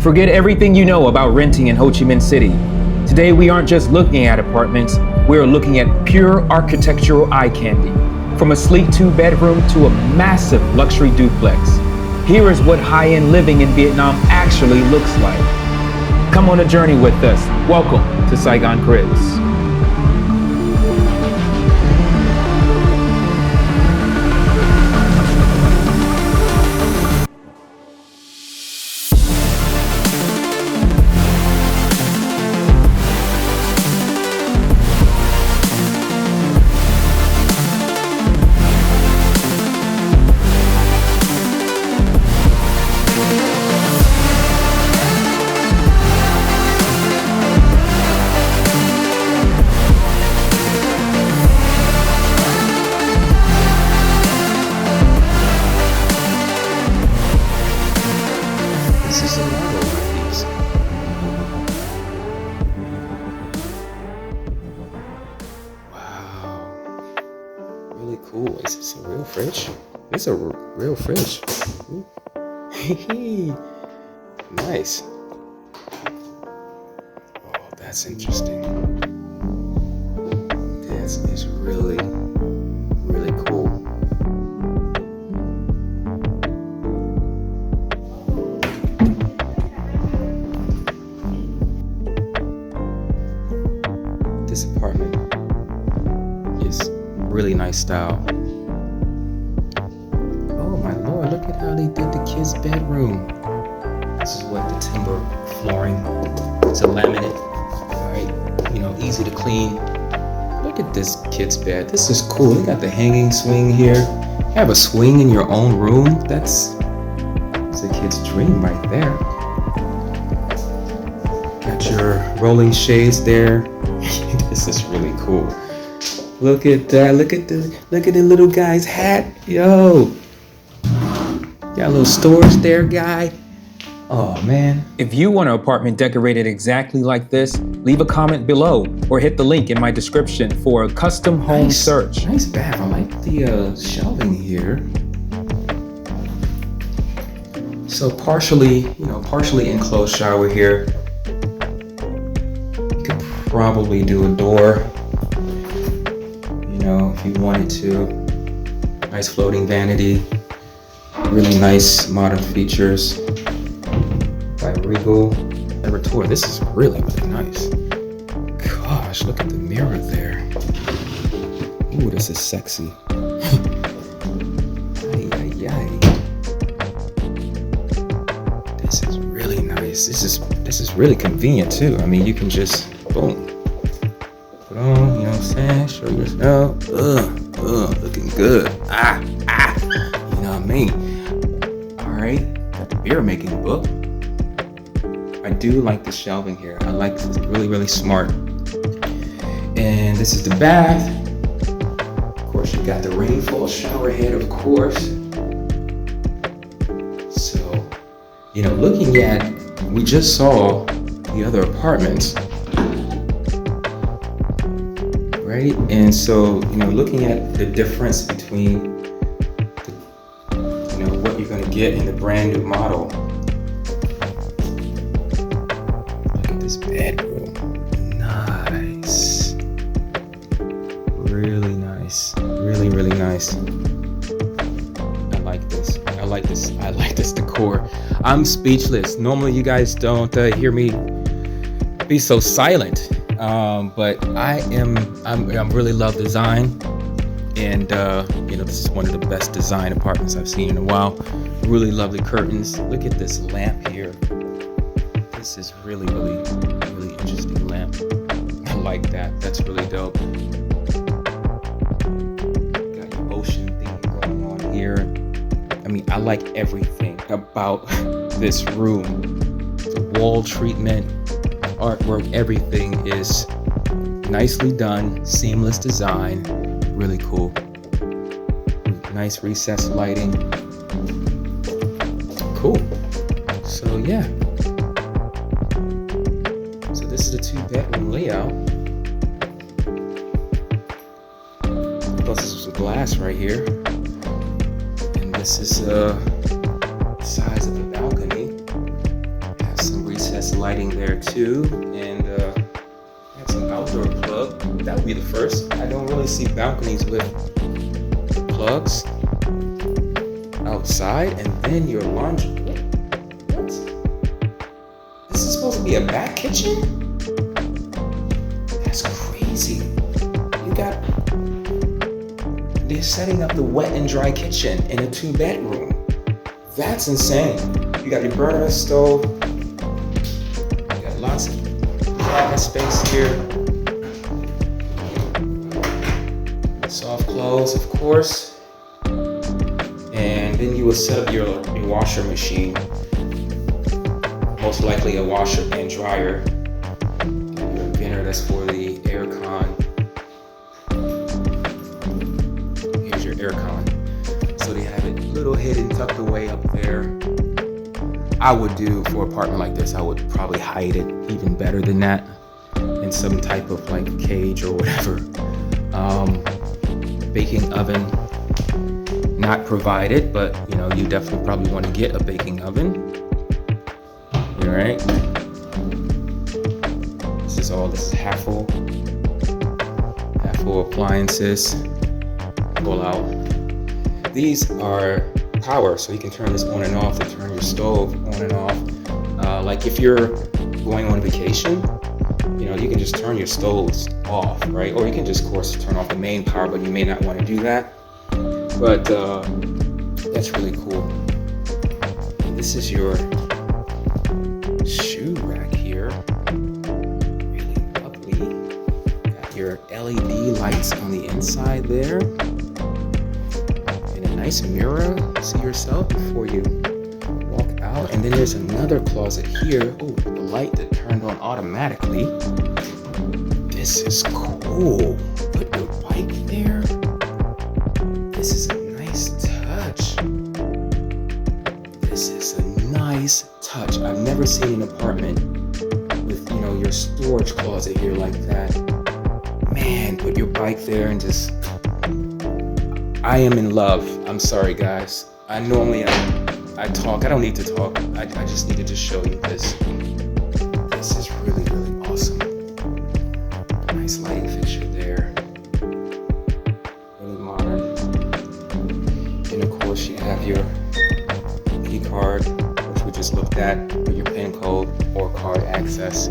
Forget everything you know about renting in Ho Chi Minh City. Today we aren't just looking at apartments, we're looking at pure architectural eye candy. From a sleek 2-bedroom to a massive luxury duplex. Here is what high-end living in Vietnam actually looks like. Come on a journey with us. Welcome to Saigon Cribs. This is a model piece. Wow. Really cool. Is this a real fridge? This is a real fridge. Nice. Oh, that's interesting. This is really, really cool. This apartment is really nice style. Oh my lord, look at how they did the kids' bedroom. This is what the timber flooring. It's a laminate, right? You know, easy to clean. Look at this kid's bed. This is cool. They got the hanging swing here. You have a swing in your own room. That's a kid's dream right there. Got your rolling shades there. This is really cool. Look at that. Look at the little guy's hat. Yo. Got a little storage there, guy. Oh man. If you want an apartment decorated exactly like this, leave a comment below or hit the link in my description for a custom home search. Nice bath. I like the shelving here. So partially enclosed shower here. You could probably do a door, you know, if you wanted to. Nice floating vanity. Really nice modern features by Regal. Never tour. This is really, really nice. Gosh, look at the mirror there. Ooh, this is sexy. Ay, ay, ay. This is really nice. This is really convenient too. I mean, you can just boom, put on. You know what I'm saying? Show yourself. Looking good. You know what I mean? All right, got the beer making book. I do like the shelving here. I like it's really, really smart. And this is the bath. Of course, you got the rainfall shower head, of course. So, you know, looking at, we just saw the other apartments, right? And so, you know, looking at the difference between what you're gonna get in the brand new model. Look at this bedroom. Nice. Really nice. Really, really nice. I like this. I like this. I like this decor. I'm speechless. Normally you guys don't hear me be so silent. But I really love design. And you know, this is one of the best design apartments I've seen in a while. Really lovely curtains. Look at this lamp here. This is really, really, really interesting lamp. I like that. That's really dope. Got your ocean thing going on here. I mean, I like everything about this room. The wall treatment, artwork, everything is nicely done. Seamless design. Really cool. Nice recessed lighting. Cool. So yeah. So this is the 2-bedroom layout. Plus this is some glass right here. And this is the size of the balcony. Have some Nice lighting there too, and have some outdoor plug. That would be the first. I don't really see balconies with plugs outside, and then your laundry. What? This is supposed to be a back kitchen? That's crazy. You got. They're setting up the wet and dry kitchen in a 2-bedroom. That's insane. You got your burner stove. You got lots of cabinet space here. Soft clothes, of course. And then you will set up your washer machine. Most likely a washer and dryer. Your venter, that's for the air con. Here's your air con. So they have it a little hidden, tucked away up there. I would do for an apartment like this, I would probably hide it even better than that in some type of like cage or whatever. Baking oven, not provided, but you know, you definitely probably want to get a baking oven. All right. This is half full appliances. Pull out. These are power, so you can turn this on and off to turn your stove on and off. Like if you're going on vacation, you know, you can just turn your stoves off, right? Or you can just, of course, turn off the main power, but you may not want to do that. But that's really cool. This is your shoe rack here. Really lovely. Got your LED lights on the inside there. And a nice mirror. See yourself before you walk out. And then there's another closet here. Oh, the light that turned on automatically. This is cool. Put your bike there. This is a nice touch. This is a nice touch. I've never seen an apartment with, you know, your storage closet here like that. Man, put your bike there and just... I am in love. I'm sorry, guys. I talk. I don't need to talk. I just needed to show you this. This is really, really awesome. Nice lighting fixture there. Really modern. And of course, you have your key card, which we just looked at, with your PIN code or card access.